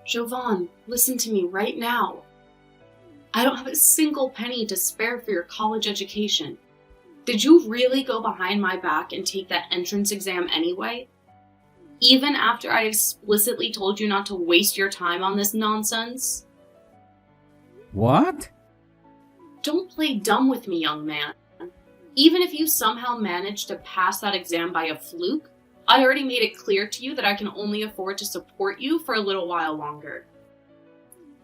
Jovan, listen to me right now. I don't have a single penny to spare for your college education. Did you really go behind my back and take that entrance exam anyway? Even after I explicitly told you not to waste your time on this nonsense? What? Don't play dumb with me, young man. Even if you somehow managed to pass that exam by a fluke, I already made it clear to you that I can only afford to support you for a little while longer.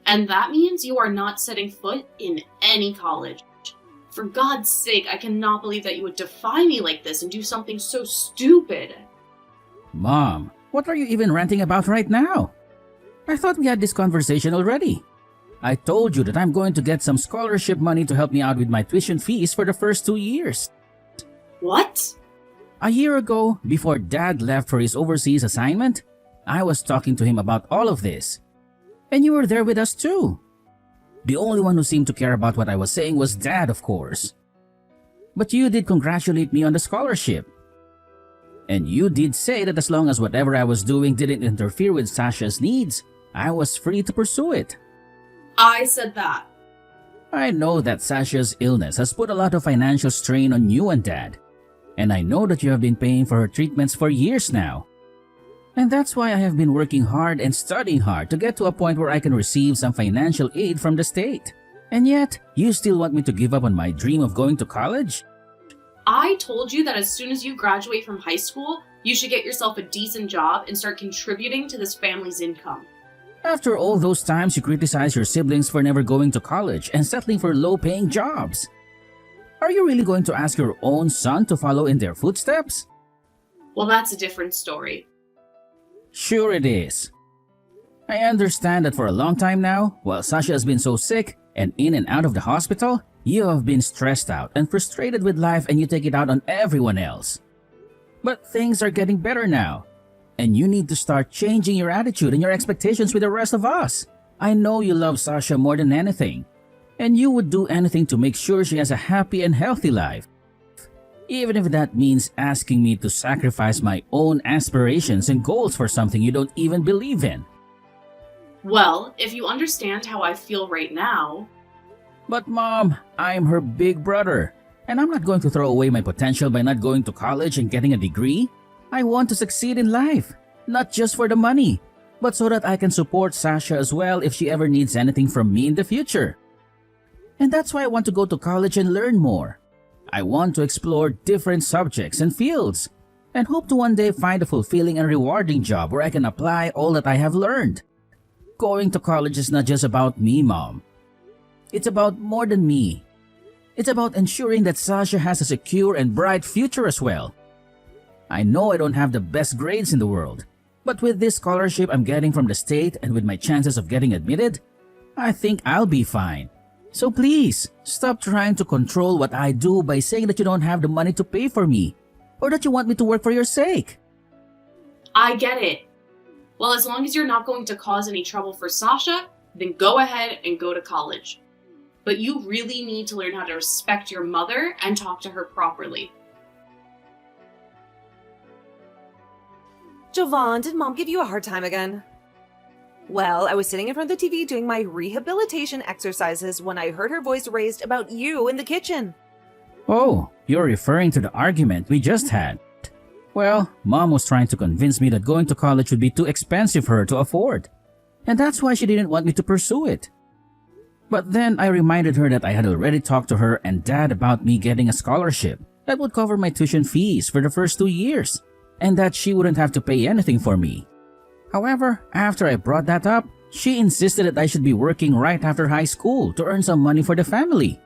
And that means you are not setting foot in any college. For God's sake, I cannot believe that you would defy me like this and do something so stupid. Mom, what are you even ranting about right now? I thought we had this conversation already. I told you that I'm going to get some scholarship money to help me out with my tuition fees for the first 2 years. What? A year ago, before Dad left for his overseas assignment, I was talking to him about all of this. And you were there with us too. The only one who seemed to care about what I was saying was Dad, of course. But you did congratulate me on the scholarship. And you did say that as long as whatever I was doing didn't interfere with Sasha's needs, I was free to pursue it. I said that. I know that Sasha's illness has put a lot of financial strain on you and Dad. And I know that you have been paying for her treatments for years now. And that's why I have been working hard and studying hard to get to a point where I can receive some financial aid from the state. And yet, you still want me to give up on my dream of going to college? I told you that as soon as you graduate from high school, you should get yourself a decent job and start contributing to this family's income. After all those times you criticize your siblings for never going to college and settling for low-paying jobs. Are you really going to ask your own son to follow in their footsteps? Well, that's a different story. Sure it is. I understand that for a long time now, while Sasha has been so sick and in and out of the hospital, you have been stressed out and frustrated with life and you take it out on everyone else. But things are getting better now, and you need to start changing your attitude and your expectations with the rest of us. I know you love Sasha more than anything, and you would do anything to make sure she has a happy and healthy life. Even if that means asking me to sacrifice my own aspirations and goals for something you don't even believe in. Well, if you understand how I feel right now... But Mom, I'm her big brother, and I'm not going to throw away my potential by not going to college and getting a degree. I want to succeed in life, not just for the money, but so that I can support Sasha as well if she ever needs anything from me in the future. And that's why I want to go to college and learn more. I want to explore different subjects and fields, and hope to one day find a fulfilling and rewarding job where I can apply all that I have learned. Going to college is not just about me, Mom. It's about more than me. It's about ensuring that Sasha has a secure and bright future as well. I know I don't have the best grades in the world, but with this scholarship I'm getting from the state and with my chances of getting admitted, I think I'll be fine. So please, stop trying to control what I do by saying that you don't have the money to pay for me, or that you want me to work for your sake. I get it. Well, as long as you're not going to cause any trouble for Sasha, then go ahead and go to college. But you really need to learn how to respect your mother and talk to her properly. Jovan, did Mom give you a hard time again? Well, I was sitting in front of the TV doing my rehabilitation exercises when I heard her voice raised about you in the kitchen. Oh, you're referring to the argument we just had. Well, Mom was trying to convince me that going to college would be too expensive for her to afford, and that's why she didn't want me to pursue it. But then I reminded her that I had already talked to her and Dad about me getting a scholarship that would cover my tuition fees for the first 2 years, and that she wouldn't have to pay anything for me. However, after I brought that up, she insisted that I should be working right after high school to earn some money for the family.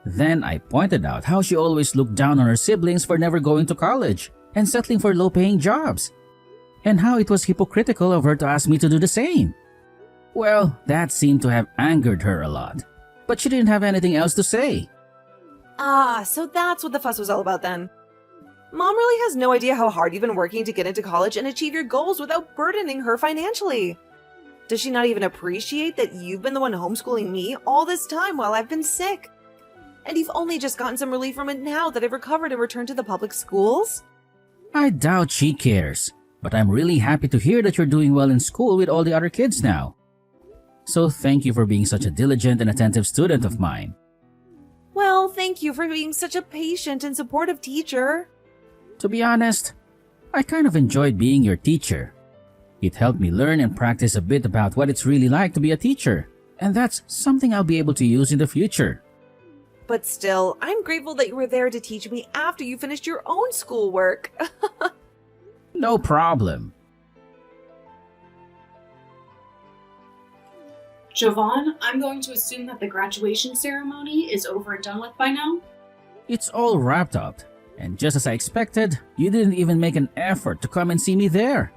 Then I pointed out how she always looked down on her siblings for never going to college and settling for low-paying jobs, and how it was hypocritical of her to ask me to do the same. Well, that seemed to have angered her a lot, but she didn't have anything else to say. So that's what the fuss was all about then. Mom really has no idea how hard you've been working to get into college and achieve your goals without burdening her financially. Does she not even appreciate that you've been the one homeschooling me all this time while I've been sick? And you've only just gotten some relief from it now that I've recovered and returned to the public schools? I doubt she cares, but I'm really happy to hear that you're doing well in school with all the other kids now. So thank you for being such a diligent and attentive student of mine. Well, thank you for being such a patient and supportive teacher. To be honest, I kind of enjoyed being your teacher. It helped me learn and practice a bit about what it's really like to be a teacher, and that's something I'll be able to use in the future. But still, I'm grateful that you were there to teach me after you finished your own schoolwork. No problem. Jovan, I'm going to assume that the graduation ceremony is over and done with by now? It's all wrapped up, and just as I expected, you didn't even make an effort to come and see me there.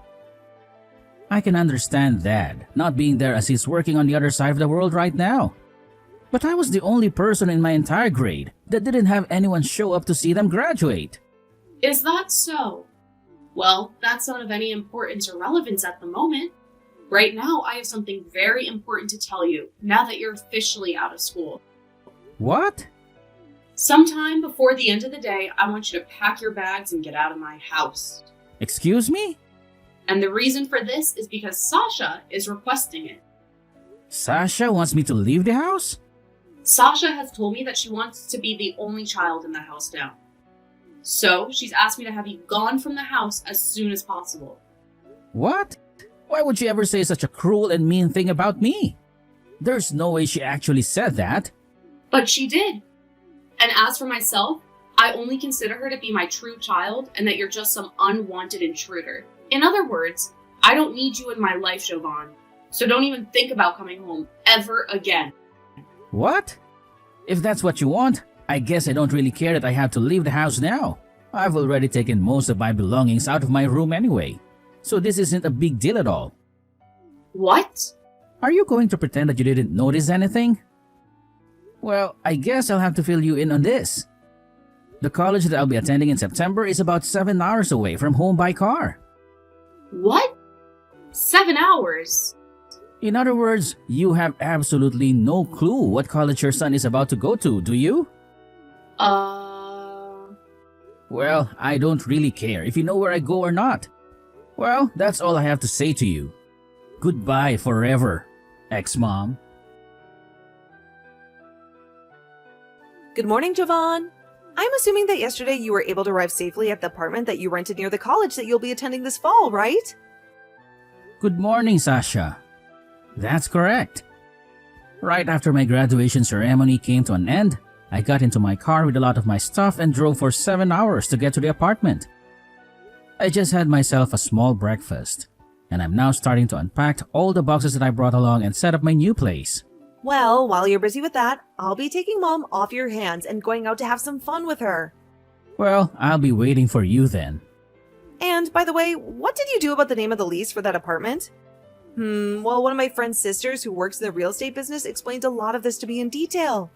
I can understand Dad not being there as he's working on the other side of the world right now. But I was the only person in my entire grade that didn't have anyone show up to see them graduate. Is that so? Well, that's not of any importance or relevance at the moment. Right now, I have something very important to tell you, now that you're officially out of school. What? Sometime before the end of the day, I want you to pack your bags and get out of my house. Excuse me? And the reason for this is because Sasha is requesting it. Sasha wants me to leave the house? Sasha has told me that she wants to be the only child in the house now. So, she's asked me to have you gone from the house as soon as possible. What? Why would she ever say such a cruel and mean thing about me? There's no way she actually said that. But she did. And as for myself, I only consider her to be my true child and that you're just some unwanted intruder. In other words, I don't need you in my life, Jovan. So don't even think about coming home ever again. What? If that's what you want, I guess I don't really care that I have to leave the house now. I've already taken most of my belongings out of my room anyway. So this isn't a big deal at all. What? Are you going to pretend that you didn't notice anything? Well, I guess I'll have to fill you in on this. The college that I'll be attending in September is about 7 hours away from home by car. What? 7 hours? In other words, you have absolutely no clue what college your son is about to go to, do you? Well, I don't really care if you know where I go or not. Well, that's all I have to say to you. Goodbye forever, ex-mom. Good morning, Jovan. I'm assuming that yesterday you were able to arrive safely at the apartment that you rented near the college that you'll be attending this fall, right? Good morning, Sasha. That's correct. Right after my graduation ceremony came to an end, I got into my car with a lot of my stuff and drove for 7 hours to get to the apartment. I just had myself a small breakfast, and I'm now starting to unpack all the boxes that I brought along and set up my new place. Well, while you're busy with that, I'll be taking Mom off your hands and going out to have some fun with her. Well, I'll be waiting for you then. And, by the way, what did you do about the name of the lease for that apartment? Well, one of my friend's sisters who works in the real estate business explained a lot of this to me in detail.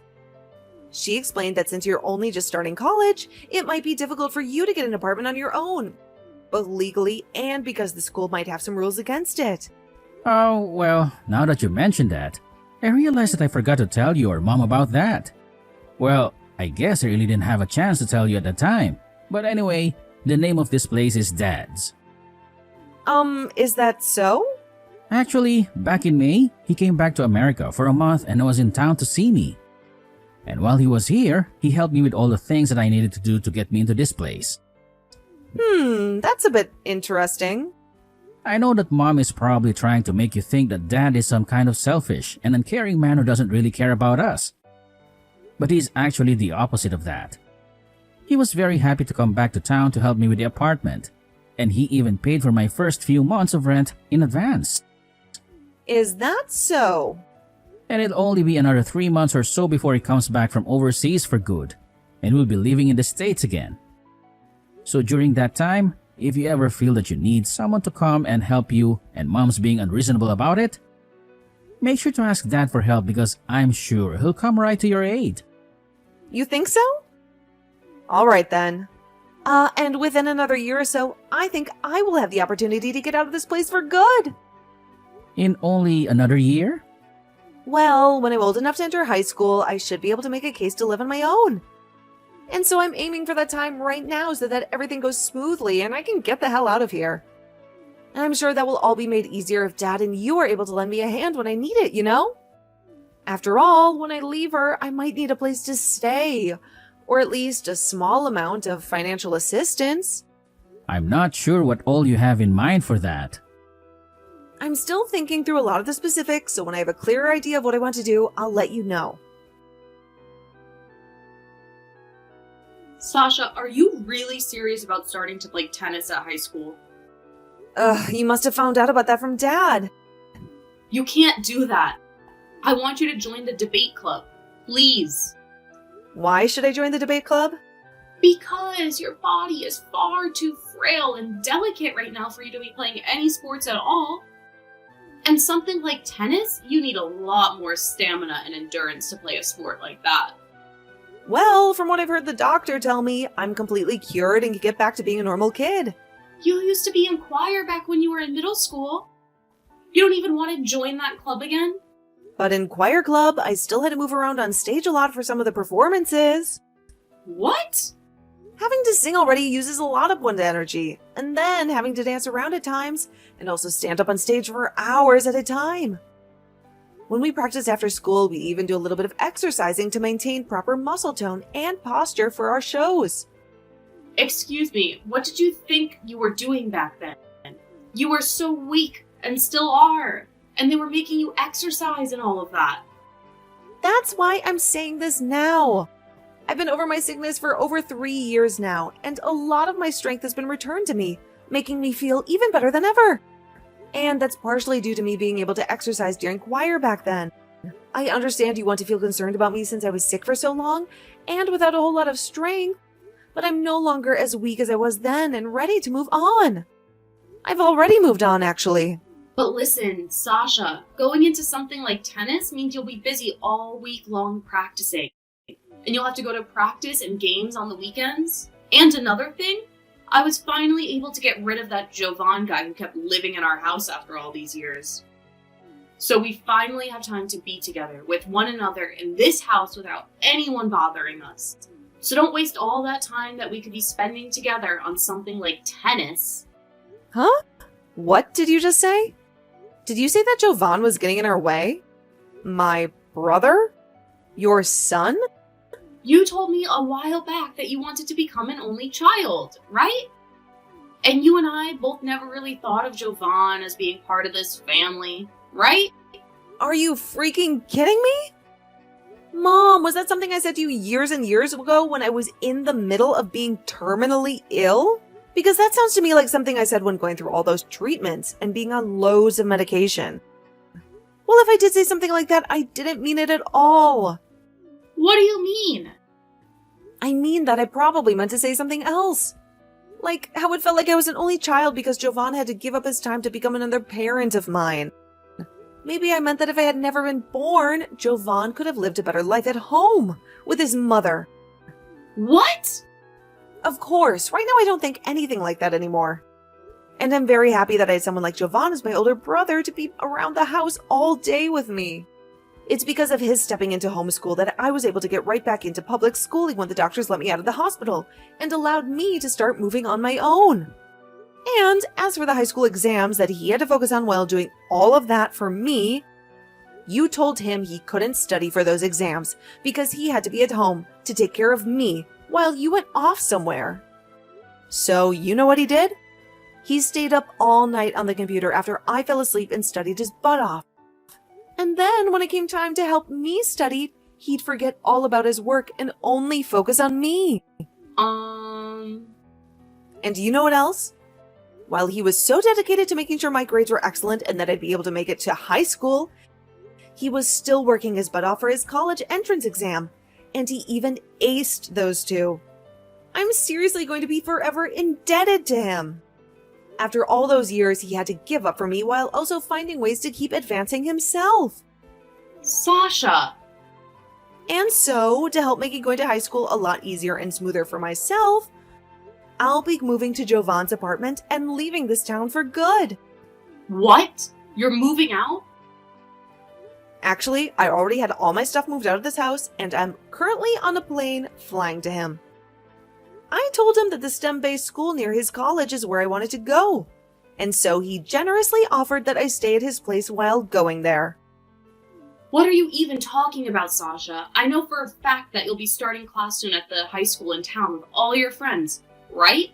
She explained that since you're only just starting college, it might be difficult for you to get an apartment on your own, both legally and because the school might have some rules against it. Oh, well, now that you mentioned that, I realized that I forgot to tell you or Mom about that. Well, I guess I really didn't have a chance to tell you at the time. But anyway, the name of this place is Dad's. Is that so? Actually, back in May, he came back to America for a month and was in town to see me. And while he was here, he helped me with all the things that I needed to do to get me into this place. That's a bit interesting. I know that Mom is probably trying to make you think that Dad is some kind of selfish and uncaring man who doesn't really care about us. But he's actually the opposite of that. He was very happy to come back to town to help me with the apartment, and he even paid for my first few months of rent in advance. Is that so? And it'll only be another 3 months or so before he comes back from overseas for good, and we'll be living in the States again. So during that time, if you ever feel that you need someone to come and help you and Mom's being unreasonable about it, make sure to ask Dad for help because I'm sure he'll come right to your aid. You think so? Alright then. And within another year or so, I think I will have the opportunity to get out of this place for good. In only another year? Well, when I'm old enough to enter high school, I should be able to make a case to live on my own. And so I'm aiming for that time right now so that everything goes smoothly and I can get the hell out of here. And I'm sure that will all be made easier if Dad and you are able to lend me a hand when I need it, you know? After all, when I leave her, I might need a place to stay, or at least a small amount of financial assistance. I'm not sure what all you have in mind for that. I'm still thinking through a lot of the specifics, so when I have a clearer idea of what I want to do, I'll let you know. Sasha, are you really serious about starting to play tennis at high school? You must have found out about that from Dad. You can't do that. I want you to join the debate club. Please. Why should I join the debate club? Because your body is far too frail and delicate right now for you to be playing any sports at all. And something like tennis, you need a lot more stamina and endurance to play a sport like that. Well, from what I've heard the doctor tell me, I'm completely cured and can get back to being a normal kid. You used to be in choir back when you were in middle school. You don't even want to join that club again? But in choir club, I still had to move around on stage a lot for some of the performances. What? Having to sing already uses a lot of one's energy, and then having to dance around at times, and also stand up on stage for hours at a time. When we practice after school, we even do a little bit of exercising to maintain proper muscle tone and posture for our shows. Excuse me, what did you think you were doing back then? You were so weak, and still are, and they were making you exercise and all of that. That's why I'm saying this now. I've been over my sickness for over 3 years now, and a lot of my strength has been returned to me, making me feel even better than ever. And that's partially due to me being able to exercise during choir back then. I understand you want to feel concerned about me since I was sick for so long, and without a whole lot of strength, but I'm no longer as weak as I was then and ready to move on. I've already moved on, actually. But listen, Sasha, going into something like tennis means you'll be busy all week long practicing. And you'll have to go to practice and games on the weekends. And another thing, I was finally able to get rid of that Jovan guy who kept living in our house after all these years. So we finally have time to be together with one another in this house without anyone bothering us. So don't waste all that time that we could be spending together on something like tennis. Huh? What did you just say? Did you say that Jovan was getting in our way? My brother? Your son? You told me a while back that you wanted to become an only child, right? And you and I both never really thought of Jovan as being part of this family, right? Are you freaking kidding me? Mom, was that something I said to you years and years ago when I was in the middle of being terminally ill? Because that sounds to me like something I said when going through all those treatments and being on loads of medication. Well, if I did say something like that, I didn't mean it at all. What do you mean? I mean that I probably meant to say something else. Like how it felt like I was an only child because Jovan had to give up his time to become another parent of mine. Maybe I meant that if I had never been born, Jovan could have lived a better life at home with his mother. What? Of course, right now I don't think anything like that anymore. And I'm very happy that I had someone like Jovan as my older brother to be around the house all day with me. It's because of his stepping into homeschool that I was able to get right back into public schooling when the doctors let me out of the hospital and allowed me to start moving on my own. And as for the high school exams that he had to focus on while doing all of that for me, you told him he couldn't study for those exams because he had to be at home to take care of me while you went off somewhere. So you know what he did? He stayed up all night on the computer after I fell asleep and studied his butt off. And then when it came time to help me study, he'd forget all about his work and only focus on me. And you know what else? While he was so dedicated to making sure my grades were excellent and that I'd be able to make it to high school, he was still working his butt off for his college entrance exam, and he even aced those two. I'm seriously going to be forever indebted to him. After all those years, he had to give up for me while also finding ways to keep advancing himself. Sasha! And so, to help making going to high school a lot easier and smoother for myself, I'll be moving to Jovan's apartment and leaving this town for good. What? You're moving out? Actually, I already had all my stuff moved out of this house, and I'm currently on a plane flying to him. I told him that the STEM-based school near his college is where I wanted to go. and so he generously offered that I stay at his place while going there. What are you even talking about, Sasha? I know for a fact that you'll be starting class soon at the high school in town with all your friends, right?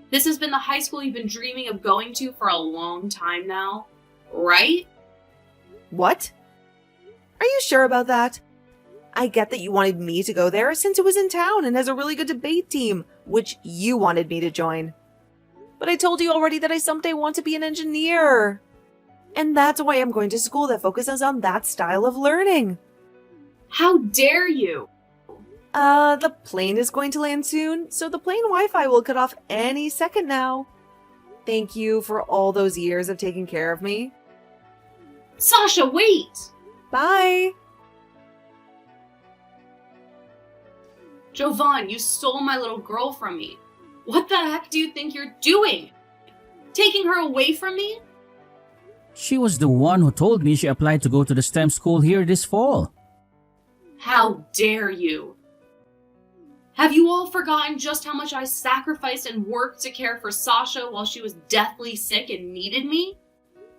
This has been the high school you've been dreaming of going to for a long time now, right? What? Are you sure about that? I get that you wanted me to go there since it was in town and has a really good debate team, which you wanted me to join. But I told you already that I someday want to be an engineer. And that's why I'm going to school that focuses on that style of learning. How dare you? The plane is going to land soon, so the plane Wi-Fi will cut off any second now. Thank you for all those years of taking care of me. Sasha, wait! Bye! Jovan, you stole my little girl from me. What the heck do you think you're doing? Taking her away from me? She was the one who told me she applied to go to the STEM school here this fall. How dare you? Have you all forgotten just how much I sacrificed and worked to care for Sasha while she was deathly sick and needed me?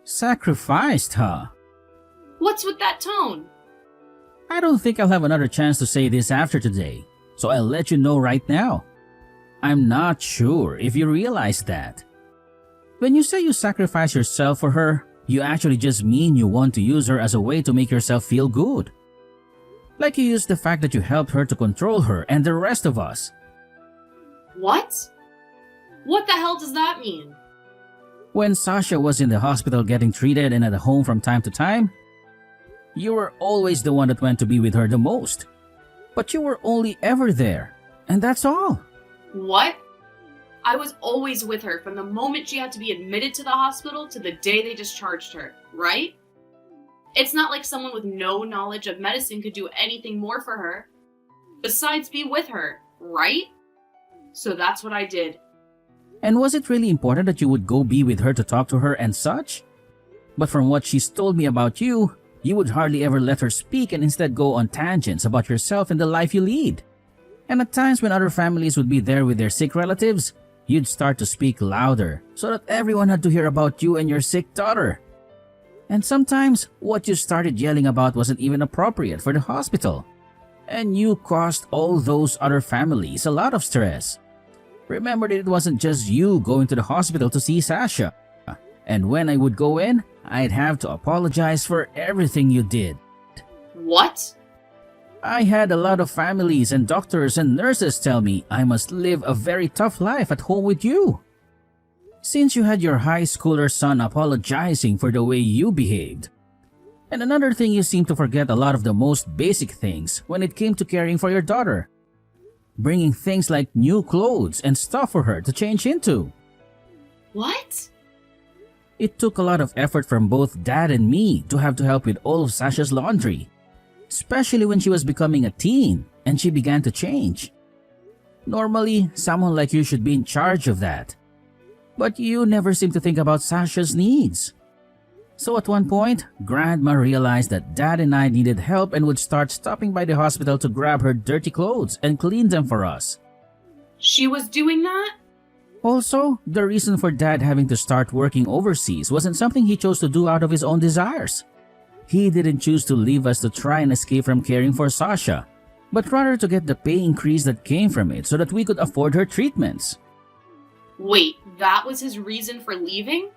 Sacrificed, huh? What's with that tone? I don't think I'll have another chance to say this after today, so I'll let you know right now. I'm not sure if you realize that. When you say you sacrifice yourself for her, you actually just mean you want to use her as a way to make yourself feel good. Like you used the fact that you helped her to control her and the rest of us. What? What the hell does that mean? When Sasha was in the hospital getting treated and at home from time to time, you were always the one that went to be with her the most. But you were only ever there, and that's all. What? I was always with her from the moment she had to be admitted to the hospital to the day they discharged her, right? It's not like someone with no knowledge of medicine could do anything more for her, besides be with her, right? So that's what I did. And was it really important that you would go be with her to talk to her and such? But from what she's told me about you, you would hardly ever let her speak and instead go on tangents about yourself and the life you lead. And at times when other families would be there with their sick relatives, you'd start to speak louder so that everyone had to hear about you and your sick daughter. And sometimes, what you started yelling about wasn't even appropriate for the hospital. And you caused all those other families a lot of stress. Remember that it wasn't just you going to the hospital to see Sasha. And when I would go in, I'd have to apologize for everything you did. What? I had a lot of families and doctors and nurses tell me I must live a very tough life at home with you. Since you had your high schooler son apologizing for the way you behaved. And another thing, you seem to forget a lot of the most basic things when it came to caring for your daughter. Bringing things like new clothes and stuff for her to change into. What? It took a lot of effort from both Dad and me to have to help with all of Sasha's laundry. Especially when she was becoming a teen and she began to change. Normally, someone like you should be in charge of that. But you never seem to think about Sasha's needs. So at one point, Grandma realized that Dad and I needed help and would start stopping by the hospital to grab her dirty clothes and clean them for us. She was doing that? Also, the reason for Dad having to start working overseas wasn't something he chose to do out of his own desires. He didn't choose to leave us to try and escape from caring for Sasha, but rather to get the pay increase that came from it so that we could afford her treatments. Wait, that was his reason for leaving?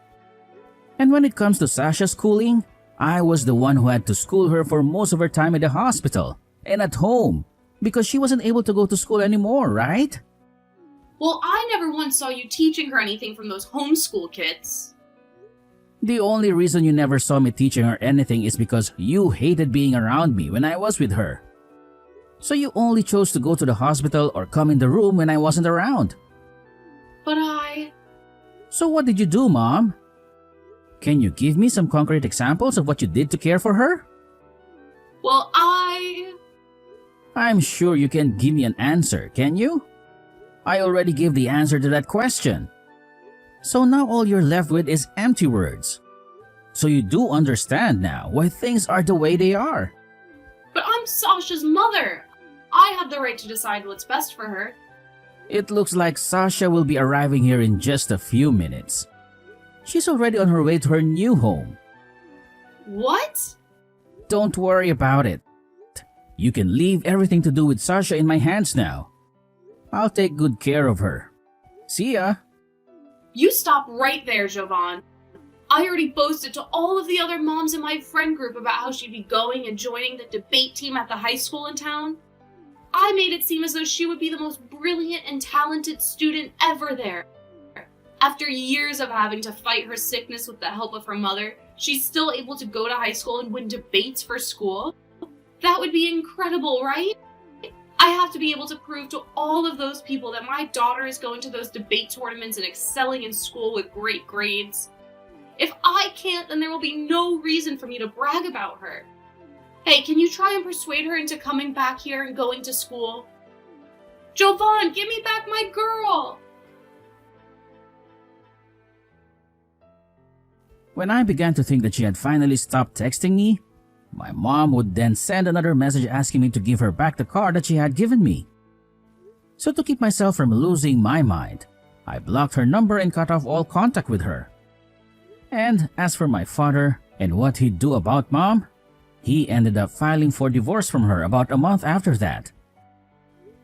And when it comes to Sasha's schooling, I was the one who had to school her for most of her time in the hospital and at home because she wasn't able to go to school anymore, right? Well, I never once saw you teaching her anything from those homeschool kits. The only reason you never saw me teaching her anything is because you hated being around me when I was with her. So you only chose to go to the hospital or come in the room when I wasn't around. But So what did you do, Mom? Can you give me some concrete examples of what you did to care for her? Well, I'm sure you can give me an answer, can you? I already gave the answer to that question. So now all you're left with is empty words. So you do understand now why things are the way they are. But I'm Sasha's mother. I have the right to decide what's best for her. It looks like Sasha will be arriving here in just a few minutes. She's already on her way to her new home. What? Don't worry about it. You can leave everything to do with Sasha in my hands now. I'll take good care of her. See ya. You stop right there, Jovan. I already boasted to all of the other moms in my friend group about how she'd be going and joining the debate team at the high school in town. I made it seem as though she would be the most brilliant and talented student ever there. After years of having to fight her sickness with the help of her mother, she's still able to go to high school and win debates for school. That would be incredible, right? I have to be able to prove to all of those people that my daughter is going to those debate tournaments and excelling in school with great grades. If I can't, then there will be no reason for me to brag about her. Hey, can you try and persuade her into coming back here and going to school? Jovan, give me back my girl! When I began to think that she had finally stopped texting me, my mom would then send another message asking me to give her back the car that she had given me. So to keep myself from losing my mind, I blocked her number and cut off all contact with her. And as for my father and what he'd do about Mom, he ended up filing for divorce from her about a month after that.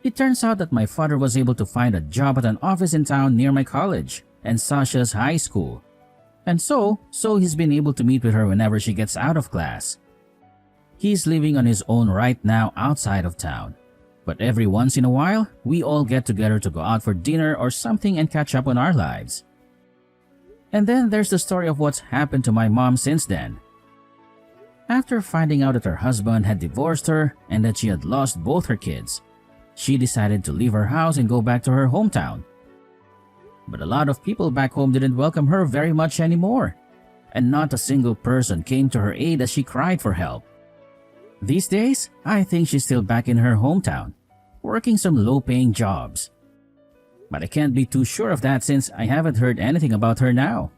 It turns out that my father was able to find a job at an office in town near my college and Sasha's high school. And so he's been able to meet with her whenever she gets out of class. He's living on his own right now outside of town. But every once in a while, we all get together to go out for dinner or something and catch up on our lives. And then there's the story of what's happened to my mom since then. After finding out that her husband had divorced her and that she had lost both her kids, she decided to leave her house and go back to her hometown. But a lot of people back home didn't welcome her very much anymore, and not a single person came to her aid as she cried for help. These days, I think she's still back in her hometown, working some low-paying jobs. But I can't be too sure of that since I haven't heard anything about her now.